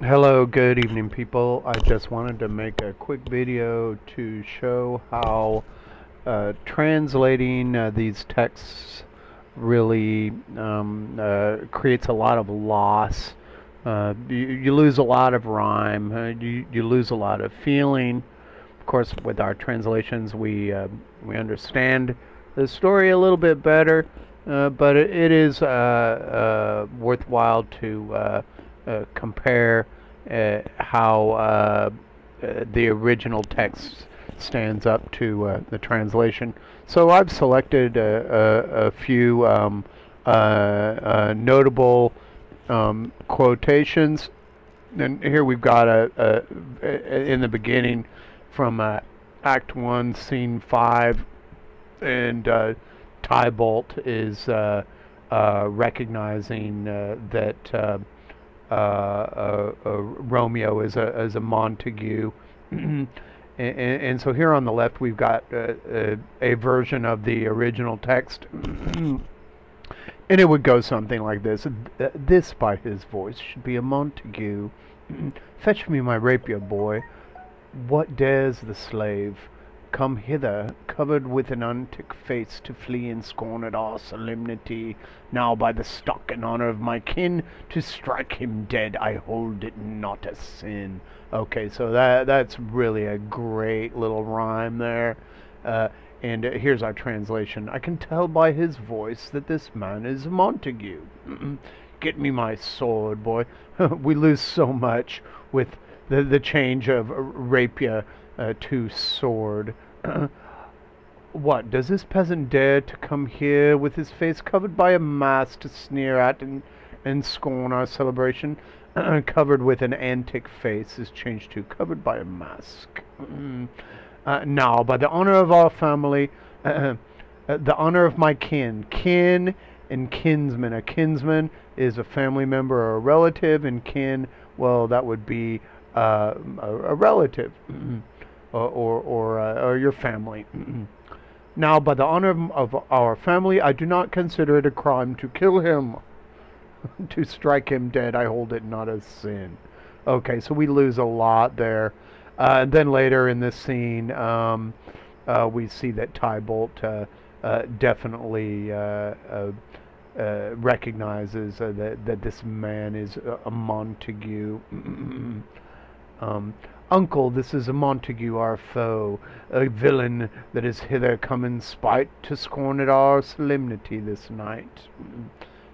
Hello, good evening, people. I just wanted to make a quick video to show how translating these texts really creates a lot of loss. You lose a lot of rhyme, you lose a lot of feeling. Of course, with our translations, we understand the story a little bit better, but it is worthwhile to compare how the original text stands up to the translation. So I've selected a few notable quotations, and here we've got in the beginning from Act 1, Scene 5, and Tybalt is recognizing that Romeo is a Montague. And so here on the left we've got a version of the original text. And it would go something like this. This, by his voice, should be a Montague. Fetch me my rapier, boy. What dares the slave come hither, covered with an antic face, to flee in scorn at our solemnity? Now by the stock and honor of my kin, to strike him dead, I hold it not a sin. Okay, so that's really a great little rhyme there. And here's our translation. I can tell by his voice that this man is Montague. Get me my sword, boy. We lose so much with the change of rapier to sword. What, does this peasant dare to come here with his face covered by a mask to sneer at and scorn our celebration? Covered with an antic face is changed to covered by a mask. Now, by the honor of our family, the honor of my kin and kinsman. A kinsman is a family member or a relative, and kin, well, that would be a relative or your family. Now, by the honor of our family, I do not consider it a crime to kill him. To strike him dead, I hold it not as sin. Okay, so we lose a lot there. And then later in this scene, we see that Tybalt definitely recognizes that this man is a Montague. Uncle, this is a Montague, our foe, a villain that is hither come in spite to scorn at our solemnity this night.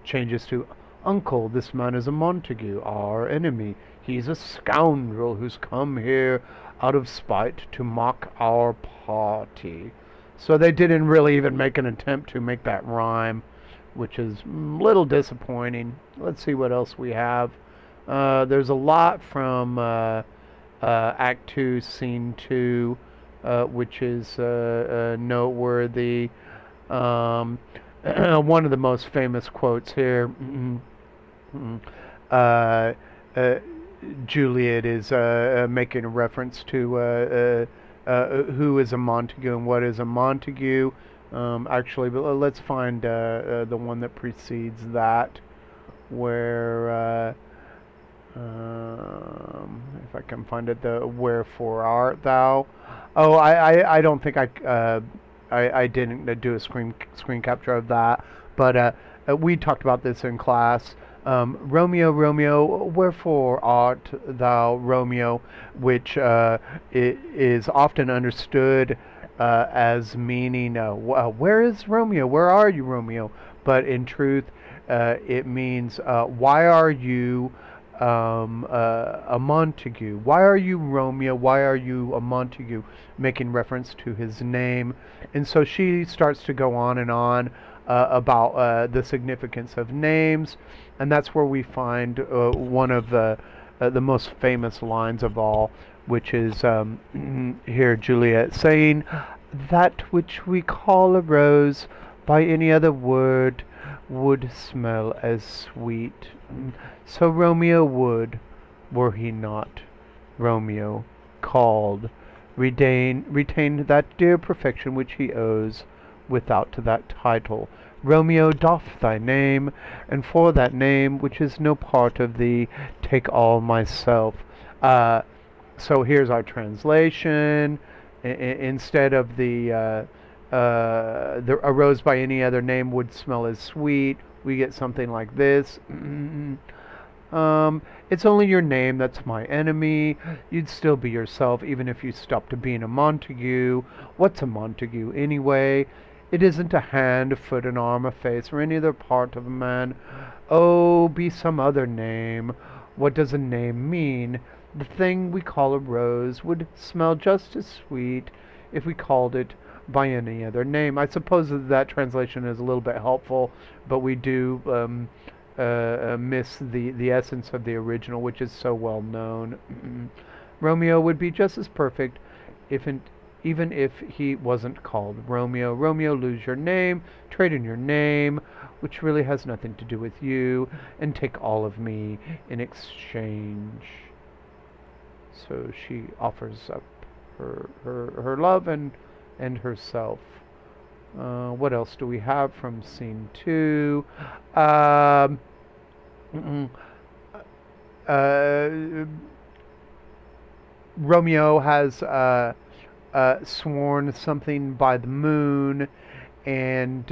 Changes to, Uncle, this man is a Montague, our enemy. He's a scoundrel who's come here out of spite to mock our party. So they didn't really even make an attempt to make that rhyme, which is a little disappointing. Let's see what else we have. There's a lot from Act 2, Scene 2, which is noteworthy. One of the most famous quotes here. Juliet is making a reference to who is a Montague and what is a Montague. Actually, but let's find the one that precedes that, where if I can find it, the wherefore art thou? Oh, I don't think I didn't do a screen capture of that, but we talked about this in class. Romeo, Romeo, wherefore art thou Romeo, which is often understood as meaning, where is Romeo? Where are you, Romeo? But in truth, it means, why are you a Montague? Why are you Romeo? Why are you a Montague? Making reference to his name. And so she starts to go on and on about the significance of names, and that's where we find one of the most famous lines of all, which is here Juliet saying, that which we call a rose by any other word would smell as sweet. So Romeo would, were he not Romeo, called, retain that dear perfection which he owes, without to that title Romeo, doff thy name, and for that name, which is no part of thee, take all myself. So here's our translation. Instead of a rose by any other name would smell as sweet, we get something like this. It's only your name that's my enemy. You'd still be yourself even if you stopped being a Montague. What's a Montague anyway? It isn't a hand, a foot, an arm, a face, or any other part of a man. Oh, be some other name. What does a name mean? The thing we call a rose would smell just as sweet if we called it by any other name. I suppose that translation is a little bit helpful, but we do miss the essence of the original, which is so well known. Romeo would be just as perfect even if he wasn't called Romeo. Romeo, lose your name, trade in your name, which really has nothing to do with you, and take all of me in exchange. So she offers up her love and herself. What else do we have from scene 2? Romeo has sworn something by the moon, and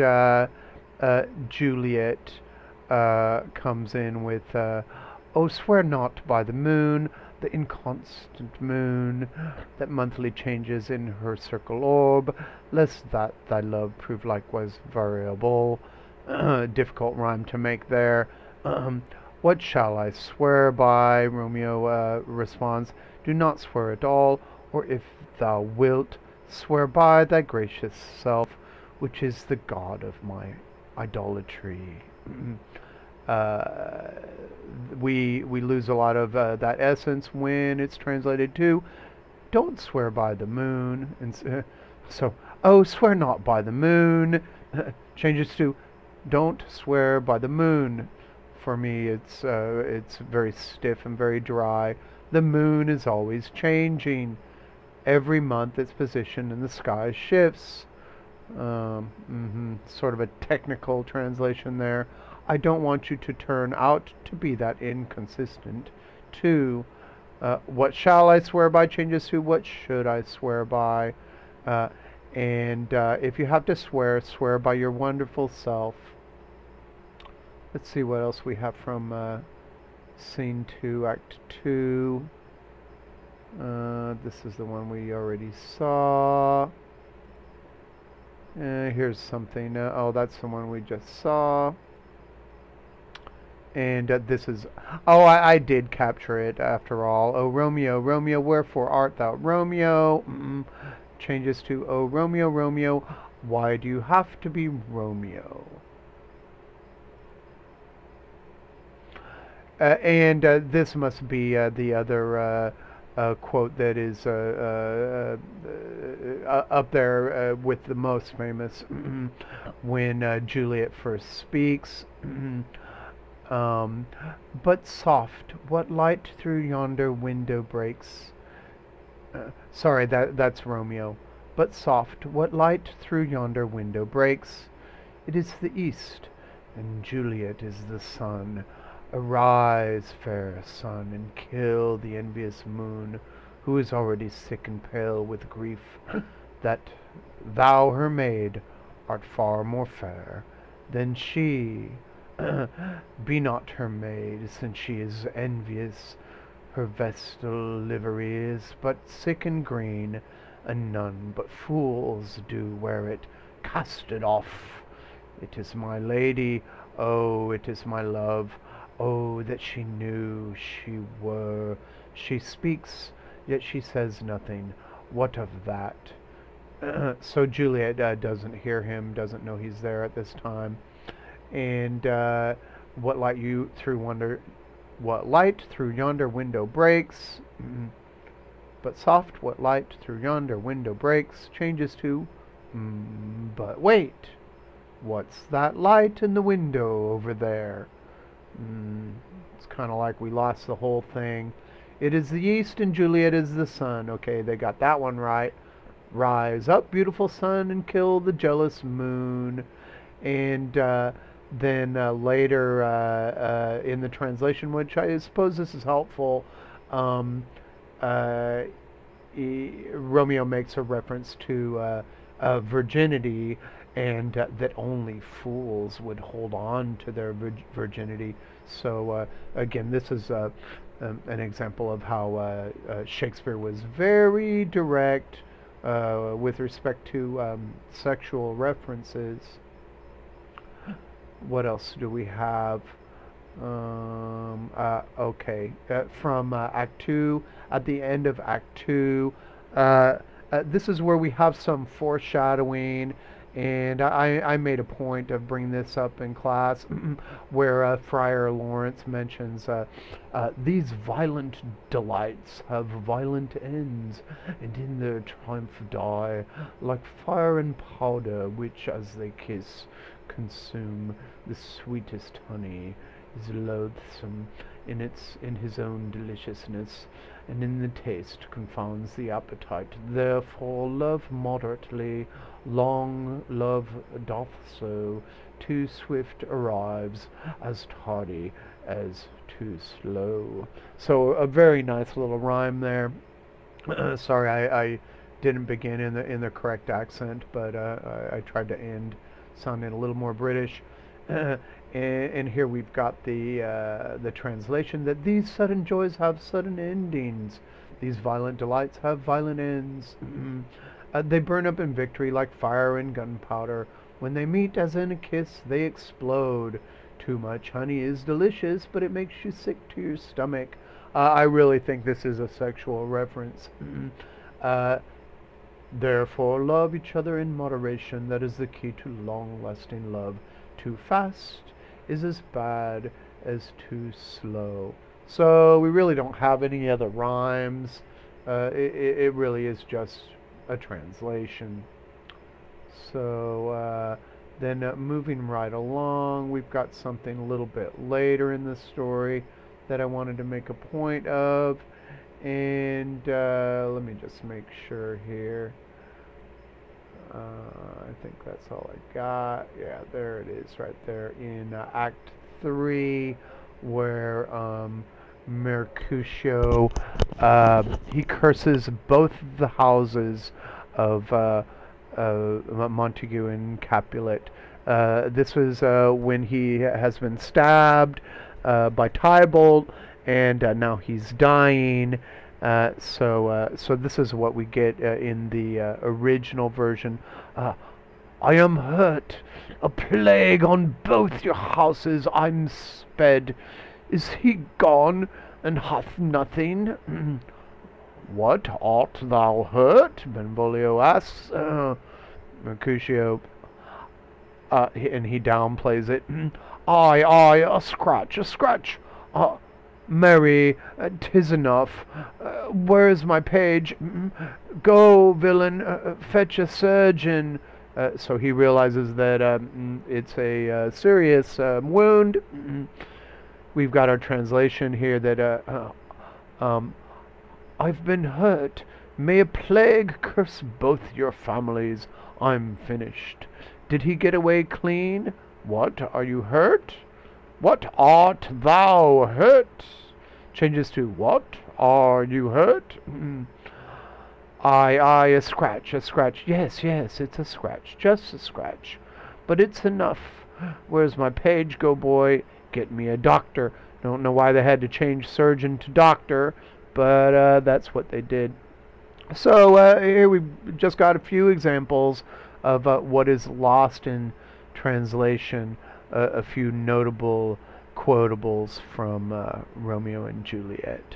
Juliet comes in with, oh, swear not by the moon, the inconstant moon that monthly changes in her circle orb, lest that thy love prove likewise variable. Difficult rhyme to make there. What shall I swear by? Romeo responds, do not swear at all, or if thou wilt, swear by thy gracious self, which is the god of my idolatry. We lose a lot of that essence when it's translated to don't swear by the moon, and so oh, swear not by the moon changes to don't swear by the moon. For me, it's very stiff and very dry. The moon is always changing. Every month, its position in the sky shifts. Sort of a technical translation there. I don't want you to turn out to be that inconsistent. 2. What shall I swear by changes to what should I swear by. And if you have to swear, swear by your wonderful self. Let's see what else we have from Scene 2, Act 2. This is the one we already saw. Here's something. Oh, that's the one we just saw. And this is... Oh, I did capture it after all. Oh, Romeo, Romeo, wherefore art thou Romeo? Changes to, oh, Romeo, Romeo, why do you have to be Romeo? And this must be the other quote that is up there with the most famous when Juliet first speaks. But soft, what light through yonder window breaks? Sorry, that's Romeo. But soft, what light through yonder window breaks? It is the east, and Juliet is the sun. Arise, fair sun, and kill the envious moon, who is already sick and pale with grief, that thou, her maid, art far more fair than she. Be not her maid, since she is envious. Her vestal livery is but sick and green, and none but fools do wear it. Cast it off. It is my lady, oh, it is my love. Oh, that she knew she were. She speaks, yet she says nothing. What of that? So Juliet doesn't hear him, doesn't know he's there at this time. And what light through yonder window breaks? But soft, what light through yonder window breaks? Changes to, but wait, what's that light in the window over there? It's kind of like we lost the whole thing. It is the east and Juliet is the sun. Okay, they got that one right. Rise up, beautiful sun, and kill the jealous moon. And then later in the translation, which I suppose this is helpful, um, uh, Romeo makes a reference to virginity, and that only fools would hold on to their virginity. So again, this is an example of how Shakespeare was very direct with respect to sexual references. What else do we have? Okay, from Act 2, at the end of Act 2, this is where we have some foreshadowing, and I made a point of bringing this up in class, where Friar Lawrence mentions these violent delights have violent ends, and in their triumph die, like fire and powder, which as they kiss consume the sweetest honey, is loathsome in his own deliciousness, and in the taste confounds the appetite. Therefore love moderately, long love doth so, too swift arrives, as tardy as too slow. So a very nice little rhyme there. Sorry, I didn't begin in the correct accent, but I tried to end sounding a little more British. And here we've got the translation that these sudden joys have sudden endings. These violent delights have violent ends. They burn up in victory like fire and gunpowder. When they meet as in a kiss, they explode. Too much honey is delicious, but it makes you sick to your stomach. I really think this is a sexual reference. Therefore, love each other in moderation. That is the key to long-lasting love. Too fast is as bad as too slow. So we really don't have any other rhymes. It really is just a translation. So then moving right along, we've got something a little bit later in the story that I wanted to make a point of. And let me just make sure here. I think that's all I got. Yeah, there it is right there in Act 3, where Mercutio, he curses both the houses of Montague and Capulet. This was when he has been stabbed by Tybalt, and now he's dying. So this is what we get in the original version. I am hurt, a plague on both your houses I'm sped. Is he gone, and hath nothing? What, art thou hurt? Benvolio asks. Mercutio, and he downplays it. Aye, a scratch. Marry, 'tis enough. Where's my page? Go, villain, fetch a surgeon. So he realizes that it's a serious wound. We've got our translation here that I've been hurt. May a plague curse both your families. I'm finished. Did he get away clean? What, are you hurt? What, art thou hurt? Changes to, what, are you hurt? Aye, a scratch. Yes, it's a scratch, just a scratch. But it's enough. Where's my page? Go, boy, get me a doctor. Don't know why they had to change surgeon to doctor, but that's what they did. So here we've just got a few examples of what is lost in translation. A few notable quotables from Romeo and Juliet.